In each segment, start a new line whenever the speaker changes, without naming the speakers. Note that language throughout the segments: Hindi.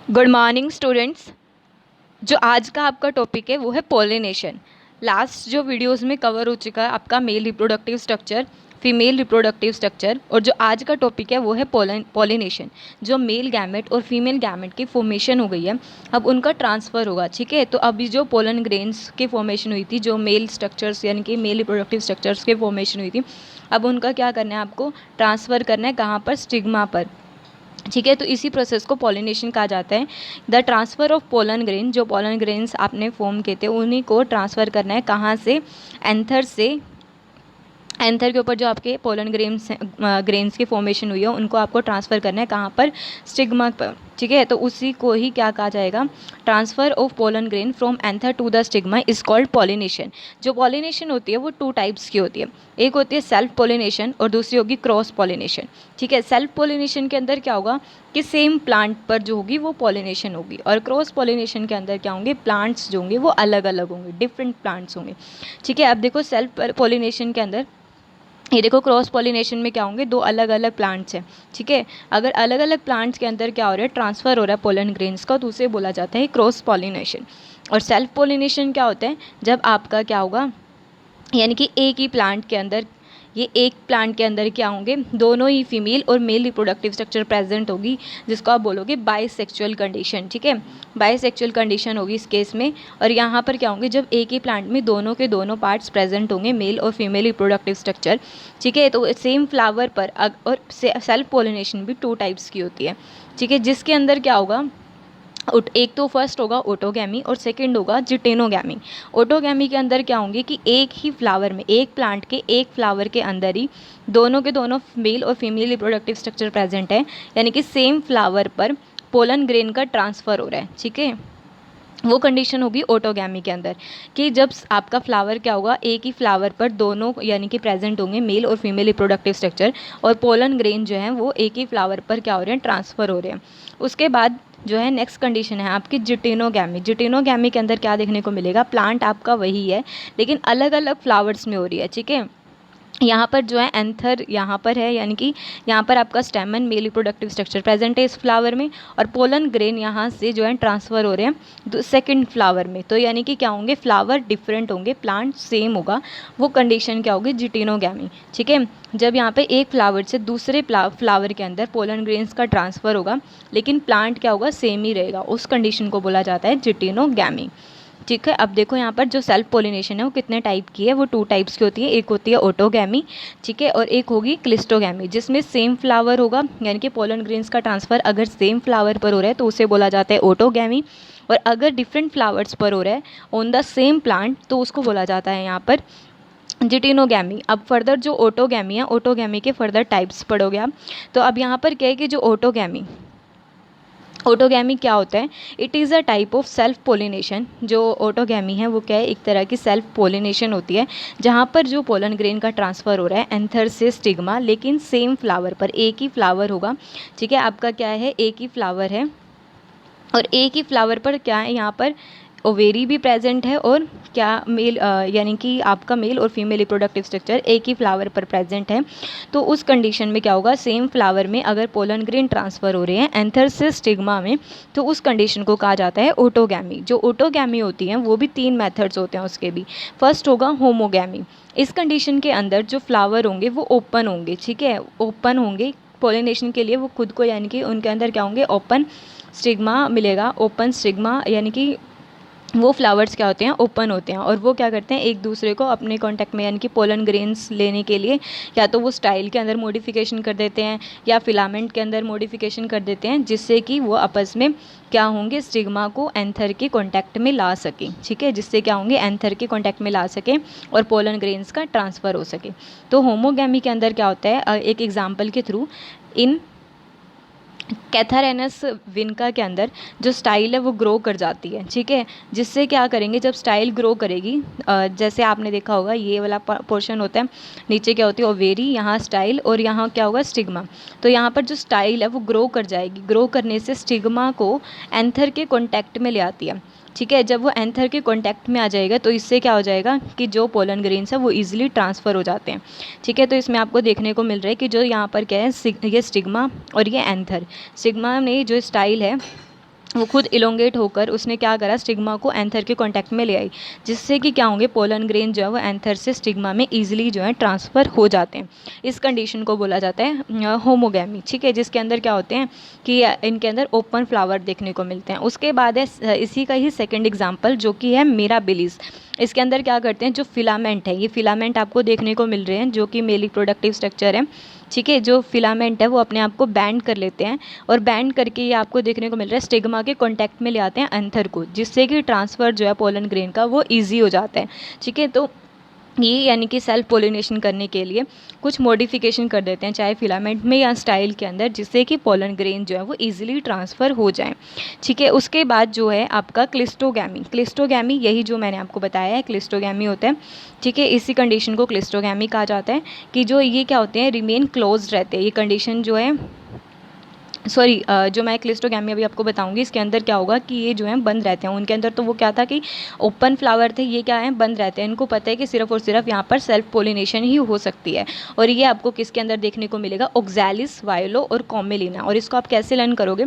Good morning students. जो आज का आपका टॉपिक है वो है पॉलिनेशन। लास्ट जो वीडियोस में कवर हो चुका है आपका male reproductive structure, female reproductive structure, और जो आज का टॉपिक है वो है पॉलिनेशन। जो मेल गैमेट और फीमेल गैमेट की फॉर्मेशन हो गई है, अब उनका ट्रांसफ़र होगा। ठीक है, तो अभी जो पोलन ग्रेन्स की फॉर्मेशन हुई थी, जो मेल स्ट्रक्चर्स यानी कि मेल रिप्रोडक्टिव स्ट्रक्चर्स की फॉर्मेशन हुई थी, अब उनका क्या करना है, आपको ट्रांसफ़र करना है। कहाँ पर? स्टिग्मा पर। ठीक है, तो इसी प्रोसेस को पॉलिनेशन कहा जाता है। The transfer of pollen grain, जो पोलन ग्रेन्स आपने फॉर्म किए थे उन्हीं को ट्रांसफ़र करना है। कहाँ से? एंथर से। एंथर के ऊपर जो आपके पोलन ग्रेन्स की फॉर्मेशन हुई है उनको आपको ट्रांसफ़र करना है। कहाँ पर? स्टिग्मा पर। ठीक है, तो उसी को ही क्या कहा जाएगा? Transfer of pollen grain from anther to the stigma is called pollination. जो पॉलिनेशन होती है वो 2 टाइप्स की होती है। एक होती है सेल्फ पॉलिनेशन और दूसरी होगी क्रॉस पॉलिनेशन। ठीक है, सेल्फ पॉलिनेशन के अंदर क्या होगा कि सेम प्लांट पर जो होगी वो पॉलिनेशन होगी, और क्रॉस पॉलिनेशन के अंदर क्या होंगे? प्लांट्स जो होंगे वो अलग अलग होंगे, डिफरेंट प्लांट्स होंगे। ठीक है, अब देखो सेल्फ पॉलिनेशन के अंदर ये देखो, क्रॉस पॉलिनेशन में क्या होंगे? 2 अलग अलग प्लांट्स हैं। ठीक है, अगर अलग अलग प्लांट्स के अंदर क्या हो रहा है? ट्रांसफ़र हो रहा है पोलन ग्रेन्स का, तो उसे बोला जाता है क्रॉस पॉलिनेशन। और सेल्फ पॉलिनेशन क्या होता है? जब आपका क्या होगा, यानी कि एक ही प्लांट के अंदर, ये एक प्लांट के अंदर क्या होंगे? दोनों ही फीमेल और मेल रिप्रोडक्टिव स्ट्रक्चर प्रेजेंट होगी, जिसको आप बोलोगे बाइसेक्सुअल कंडीशन। ठीक है, बाइसेक्सुअल कंडीशन होगी इस केस में। और यहाँ पर क्या होंगे? जब एक ही प्लांट में दोनों के दोनों पार्ट्स प्रेजेंट होंगे, मेल और फीमेल रिप्रोडक्टिव स्ट्रक्चर। ठीक है, तो सेम फ्लावर पर और सेल्फ पोलिनेशन भी 2 टाइप्स की होती है। ठीक है, जिसके अंदर क्या होगा? एक तो फर्स्ट होगा ऑटोगैमी और सेकंड होगा जिटेनोगैमी। ऑटोगैमी के अंदर क्या होंगे कि एक ही फ्लावर में, एक प्लांट के एक फ्लावर के अंदर ही दोनों के दोनों मेल और फीमेल रिप्रोडक्टिव स्ट्रक्चर प्रेजेंट है, यानी कि सेम फ्लावर पर पोलन ग्रेन का ट्रांसफ़र हो रहा है। ठीक है, वो कंडीशन होगी ऑटोगैमी के अंदर, कि जब आपका फ्लावर क्या होगा? एक ही फ्लावर पर दोनों यानी कि प्रेजेंट होंगे मेल और फीमेल रिप्रोडक्टिव स्ट्रक्चर, और पोलन ग्रेन जो है वो एक ही फ्लावर पर क्या हो रहे हैं? ट्रांसफ़र हो रहे हैं। उसके बाद जो है नेक्स्ट कंडीशन है आपकी जिटेनोगैमी। जिटेनोगैमी के अंदर क्या देखने को मिलेगा? प्लांट आपका वही है लेकिन अलग अलग फ्लावर्स में हो रही है। ठीक है, यहाँ पर जो है एंथर यहाँ पर है, यानी कि यहाँ पर आपका स्टेमन मेल रिप्रोडक्टिव स्ट्रक्चर प्रेजेंट है इस फ्लावर में, और पोलन ग्रेन यहाँ से जो है ट्रांसफ़र हो रहे हैं सेकंड फ्लावर में। तो यानी कि क्या होंगे? फ्लावर डिफरेंट होंगे, प्लांट सेम होगा। वो कंडीशन क्या होगी? जिटेनोगैमी। ठीक है, जब यहाँ पे एक फ्लावर से दूसरे फ्लावर के अंदर पोलन ग्रेन्स का ट्रांसफ़र होगा लेकिन प्लांट क्या होगा? सेम ही रहेगा, उस कंडीशन को बोला जाता है जिटेनोगैमी। ठीक है, अब देखो यहाँ पर जो सेल्फ पोलिनेशन है वो कितने टाइप की है? वो 2 टाइप्स की होती है। एक होती है ऑटोगैमी, ठीक है, और एक होगी क्लिस्टोगैमी, जिसमें सेम फ्लावर होगा, यानी कि पोलन ग्रेन्स का ट्रांसफ़र अगर सेम फ्लावर पर हो रहा है तो उसे बोला जाता है ऑटोगैमी। और अगर डिफरेंट फ्लावर्स पर हो रहा है ऑन द सेम प्लांट तो उसको बोला जाता है यहाँ पर जिटेनोगैमी। अब फर्दर जो ऑटोगैमी है, ऑटोगैमी के फर्दर टाइप्स पढ़ोगे आप। तो अब यहाँ पर क्या है कि जो ऑटोगैमी क्या होता है? It is a type of self pollination. जो ऑटोगैमी है वो क्या है? एक तरह की सेल्फ पोलिनेशन होती है, जहाँ पर जो पोलन ग्रेन का ट्रांसफ़र हो रहा है एंथर से स्टिग्मा, लेकिन सेम फ्लावर पर, एक ही फ्लावर होगा। ठीक है, आपका क्या है? एक ही फ्लावर है, और एक ही फ्लावर पर क्या है? यहाँ पर ओवेरी भी प्रेजेंट है, और क्या मेल यानी कि आपका मेल और फीमेल रिप्रोडक्टिव स्ट्रक्चर एक ही फ्लावर पर प्रेजेंट है। तो उस कंडीशन में क्या होगा? सेम फ्लावर में अगर पोलन ग्रेन ट्रांसफ़र हो रहे हैं एंथर से स्टिग्मा में, तो उस कंडीशन को कहा जाता है ऑटोगैमी। जो ऑटोगैमी होती हैं वो भी 3 मेथड्स होते हैं उसके भी। फर्स्ट होगा होमोगैमी। इस कंडीशन के अंदर जो फ्लावर होंगे वो ओपन होंगे। ठीक है, ओपन होंगे पोलिनेशन के लिए, वो खुद को, यानी कि उनके अंदर क्या होंगे? ओपन स्टिग्मा मिलेगा। ओपन स्टिग्मा यानी कि वो फ्लावर्स क्या होते हैं? ओपन होते हैं, और वो क्या करते हैं? एक दूसरे को अपने कांटेक्ट में, यानी कि पोलन ग्रेन्स लेने के लिए या तो वो स्टाइल के अंदर मॉडिफिकेशन कर देते हैं या फिलामेंट के अंदर मॉडिफिकेशन कर देते हैं, जिससे कि वो आपस में क्या होंगे? स्टिग्मा को एंथर के कांटेक्ट में ला सकें। ठीक है, जिससे क्या होंगे? एंथर के कांटेक्ट में ला सकें और पोलन ग्रेन्स का ट्रांसफ़र हो सके। तो होमोगैमी के अंदर क्या होता है? एक एग्जाम्पल के थ्रू, इन कैथारेनस विनका के अंदर जो स्टाइल है वो ग्रो कर जाती है। ठीक है, जिससे क्या करेंगे? जब स्टाइल ग्रो करेगी, जैसे आपने देखा होगा ये वाला पोर्शन होता है, नीचे क्या होती है? ओवेरी, यहाँ स्टाइल, और यहाँ क्या होगा? स्टिग्मा। तो यहाँ पर जो स्टाइल है वो ग्रो कर जाएगी, ग्रो करने से स्टिग्मा को एंथर के कॉन्टैक्ट में ले आती है। ठीक है, जब वो एंथर के कांटेक्ट में आ जाएगा तो इससे क्या हो जाएगा कि जो पोलन ग्रेन्स है वो इजीली ट्रांसफ़र हो जाते हैं। ठीक है, तो इसमें आपको देखने को मिल रहा है कि जो यहाँ पर क्या है? ये स्टिग्मा और ये एंथर। स्टिग्मा में जो स्टाइल है वो खुद इलोंगेट होकर उसने क्या करा, स्टिग्मा को एंथर के कांटेक्ट में ले आई, जिससे कि क्या होंगे, पोलन ग्रेन जो है वो एंथर से स्टिग्मा में इजीली जो है ट्रांसफ़र हो जाते हैं। इस कंडीशन को बोला जाता है होमोगैमी, ठीक है, जिसके अंदर क्या होते हैं कि इनके अंदर ओपन फ्लावर देखने को मिलते हैं। उसके बाद है इसी का ही सेकेंड एग्जाम्पल जो कि है मिराबिलिस। इसके अंदर क्या करते हैं, जो फिलामेंट है, ये फिलामेंट आपको देखने को मिल रहे हैं जो कि मेल रिप्रोडक्टिव स्ट्रक्चर है, ठीक है। जो फिलामेंट है वो अपने आप को बैंड कर लेते हैं और बैंड करके ये आपको देखने को मिल रहा है स्टिग्मा के कांटेक्ट में ले आते हैं एंथर को, जिससे कि ट्रांसफ़र जो है पोलन ग्रेन का वो ईजी हो जाता है, ठीक है। तो ये यानी कि सेल्फ पोलिनेशन करने के लिए कुछ मॉडिफिकेशन कर देते हैं, चाहे फिलामेंट में या स्टाइल के अंदर, जिससे कि पोलन ग्रेन जो है वो इजीली ट्रांसफ़र हो जाए, ठीक है। उसके बाद जो है आपका क्लिस्टोगैमी। क्लिस्टोगैमी यही जो मैंने आपको बताया है, क्लिस्टोगैमी होता है, ठीक है। इसी कंडीशन को क्लिस्टोगैमी कहा जाता है कि जो ये क्या होते हैं, रिमेन क्लोज रहते हैं। ये कंडीशन जो है जो मैं क्लिस्टोगैमी अभी आपको बताऊंगी, इसके अंदर क्या होगा कि ये जो है बंद रहते हैं। उनके अंदर तो वो क्या था कि ओपन फ्लावर थे, ये क्या है, बंद रहते हैं। इनको पता है कि सिर्फ और सिर्फ यहाँ पर सेल्फ पोलिनेशन ही हो सकती है। और ये आपको किसके अंदर देखने को मिलेगा, ओक्सैलिस, वायोलो और कॉमेलिना। और इसको आप कैसे लर्न करोगे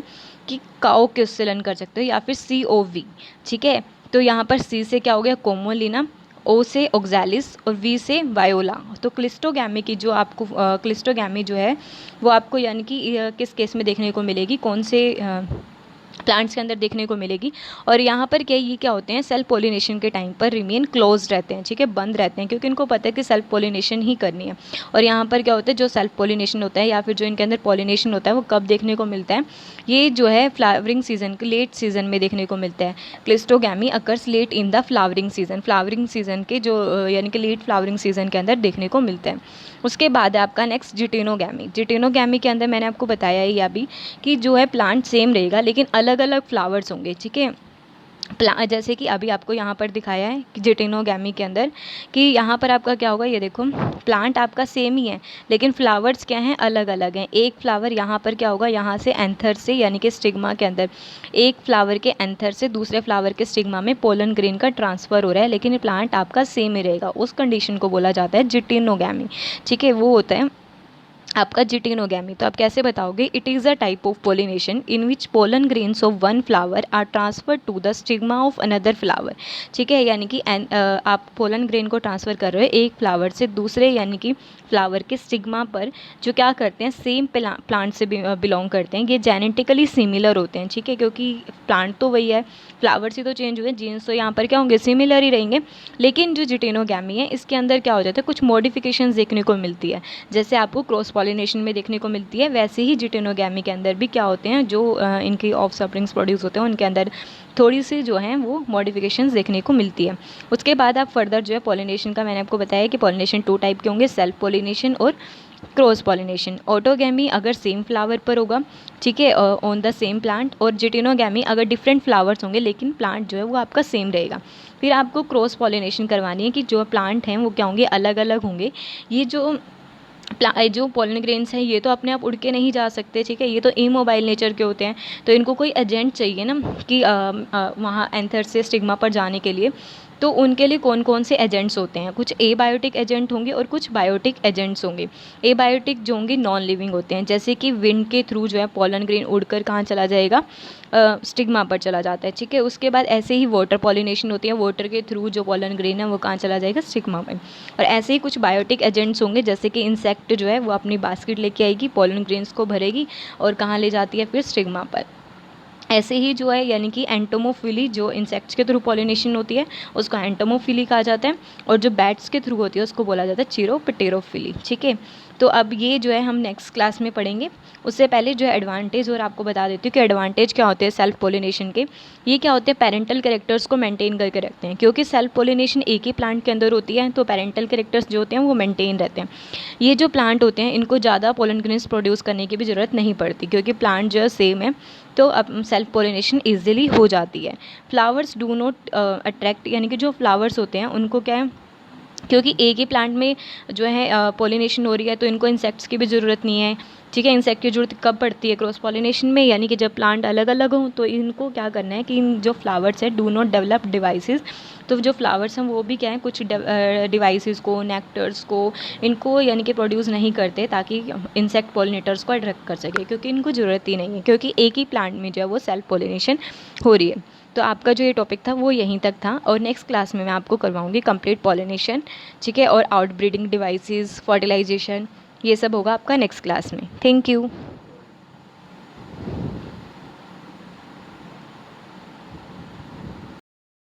कि काओ के उससे लर्न कर सकते हो, या फिर COV, ठीक है। तो यहाँ पर C से क्या हो गया, कोमोलिना, O से ओक्सैलिस और V से वायोला। तो क्लिस्टोगैमी की जो आपको क्लिस्टोगैमी जो है वो आपको यानी कि किस केस में देखने को मिलेगी, कौन से प्लांट्स के अंदर देखने को मिलेगी। और यहाँ पर क्या, ये क्या होते हैं, सेल्फ पोलिनेशन के टाइम पर रिमेन क्लोज रहते हैं, ठीक है, बंद रहते हैं, क्योंकि इनको पता है कि सेल्फ पोलिनेशन ही करनी है। और यहाँ पर क्या होता है, जो सेल्फ पोलिनेशन होता है या फिर जो इनके अंदर पोलिनेशन होता है वो कब देखने को मिलता है, ये जो है फ्लावरिंग सीजन के लेट सीजन में देखने को मिलता है। Cleistogamy occurs late in the flowering season, flowering season के जो यानी कि लेट फ्लावरिंग सीजन के अंदर देखने को मिलता है। उसके बाद है आपका नेक्स्ट जिटेनोगैमी। जिटेनोगैमी के अंदर मैंने आपको बताया ही अभी कि जो है प्लांट सेम रहेगा लेकिन अलग अलग फ्लावर्स होंगे, ठीक है। जैसे कि अभी आपको यहाँ पर दिखाया है कि जिटेनोगैमी के अंदर कि यहाँ पर आपका क्या होगा, ये देखो प्लांट आपका सेम ही है लेकिन फ्लावर्स क्या हैं, अलग अलग हैं। एक फ्लावर यहाँ पर क्या होगा, यहाँ से एंथर से यानी कि स्टिग्मा के अंदर, एक फ्लावर के एंथर से दूसरे फ्लावर के स्टिग्मा में पोलन ग्रेन का ट्रांसफ़र हो रहा है, लेकिन ये प्लांट आपका सेम ही रहेगा। उस कंडीशन को बोला जाता है जिटेनोगैमी, ठीक है। वो होता है आपका जिटेनोगैमी। तो आप कैसे बताओगे, it is a type of pollination in which pollen grains of one flower are transfer to the stigma of another flower, ठीक है। यानी कि आप पोलन ग्रेन को ट्रांसफ़र कर रहे हो एक फ्लावर से दूसरे यानी कि फ्लावर के स्टिग्मा पर, जो क्या करते हैं, सेम प्लांट से बिलोंग करते हैं। ये जेनेटिकली सिमिलर होते हैं, ठीक है, क्योंकि प्लांट तो वही है, फ्लावर्स ही तो चेंज हुए, जीन्स तो यहाँ पर क्या होंगे, सिमिलर ही रहेंगे। लेकिन जो जिटेनोगैमी है इसके अंदर क्या हो जाता है, कुछ मॉडिफिकेशंस देखने को मिलती है। जैसे आपको क्रॉस पॉलिनेशन में देखने को मिलती है, वैसे ही जिटेनोगैमी के अंदर भी क्या होते हैं, जो इनकी ऑफ स्प्रिंग्स प्रोड्यूस होते हैं उनके अंदर थोड़ी सी जो है वो मॉडिफिकेशंस देखने को मिलती है। उसके बाद आप फर्दर जो है पॉलिनेशन का मैंने आपको बताया कि पॉलिनेशन 2 टाइप के होंगे, सेल्फ पॉलिनेशन और क्रॉस पॉलिनेशन। ऑटोगैमी अगर सेम फ्लावर पर होगा, ठीक है, ऑन द सेम प्लांट, और जिटेनोगैमी अगर डिफरेंट फ्लावर्स होंगे लेकिन प्लांट जो है वो आपका सेम रहेगा। फिर आपको क्रॉस पॉलिनेशन करवानी है कि जो प्लांट हैं वो क्या होंगे, अलग अलग होंगे। ये जो पोलन ग्रेन्स हैं ये तो अपने आप उड़ के नहीं जा सकते, ठीक है, ये तो इमोबाइल नेचर के होते हैं, तो इनको कोई एजेंट चाहिए ना कि वहाँ एंथर से स्टिग्मा पर जाने के लिए। तो उनके लिए कौन कौन से एजेंट्स होते हैं, कुछ एबायोटिक एजेंट होंगे और कुछ बायोटिक एजेंट्स होंगे। एबायोटिक जो होंगे नॉन लिविंग होते हैं, जैसे कि विंड के थ्रू जो है पोलन ग्रेन उड़कर कहाँ चला जाएगा, स्टिग्मा पर चला जाता है, ठीक है। उसके बाद ऐसे ही वाटर पॉलिनेशन होती है, वाटर के थ्रू जो पोलन ग्रेन है वो कहाँ चला जाएगा, स्टिग्मा पर। और ऐसे ही कुछ बायोटिक एजेंट्स होंगे, जैसे कि इंसेक्ट जो है वो अपनी बास्केट लेके आएगी, पोलन ग्रेन्स को भरेगी और कहाँ ले जाती है, फिर स्टिग्मा पर। ऐसे ही जो है यानी कि एंटोमोफिली जो इंसेक्ट्स के थ्रू पॉलिनेशन होती है उसको एंटोमोफिली कहा जाता है, और जो बैट्स के थ्रू होती है उसको बोला जाता है चिरोपटेरोफिली, ठीक है। तो अब ये जो है हम नेक्स्ट क्लास में पढ़ेंगे। उससे पहले जो है एडवांटेज और आपको बता देती हूँ कि एडवांटेज क्या होते हैं सेल्फ पोलिनेशन के। ये क्या होते हैं, पेरेंटल कैरेक्टर्स को मेंटेन करके रखते हैं, क्योंकि सेल्फ पोलिनेशन एक ही प्लांट के अंदर होती है तो पेरेंटल कैरेक्टर्स जो होते हैं वो मेंटेन रहते हैं। ये जो प्लांट होते हैं इनको ज़्यादा पोलन ग्रेन्स प्रोड्यूस करने की भी ज़रूरत नहीं पड़ती, क्योंकि प्लांट जो है सेम है, तो अब सेल्फ पोलिनेशन ईजिली हो जाती है। फ्लावर्स डू नॉट अट्रैक्ट, यानी कि जो फ्लावर्स होते हैं उनको क्या है, क्योंकि एक ही प्लांट में जो है पॉलिनेशन हो रही है, तो इनको इंसेक्ट्स की भी ज़रूरत नहीं है। ठीक है, इंसेक्ट की ज़रूरत कब पड़ती है? क्रॉस पॉलिनेशन में, यानी कि जब प्लांट अलग अलग हों, तो इनको क्या करना है कि इन जो फ्लावर्स है डू नॉट डेवलप डिवाइसेस। तो जो फ्लावर्स हैं वो भी क्या है, कुछ डिवाइसेस को, नेक्टर्स को, इनको यानी कि प्रोड्यूस नहीं करते, ताकि इंसेक्ट पॉलिनेटर्स को अट्रैक्ट कर सके, क्योंकि इनको ज़रूरत ही नहीं है, क्योंकि एक ही प्लांट में जो है वो सेल्फ पॉलिनेशन हो रही है। तो आपका जो ये टॉपिक था वो यहीं तक था, और नेक्स्ट क्लास में मैं आपको करवाऊंगी कंप्लीट पॉलिनेशन। ठीक है, और आउटब्रीडिंग डिवाइसेस, फर्टिलाइजेशन, ये सब होगा आपका नेक्स्ट क्लास में। Thank you.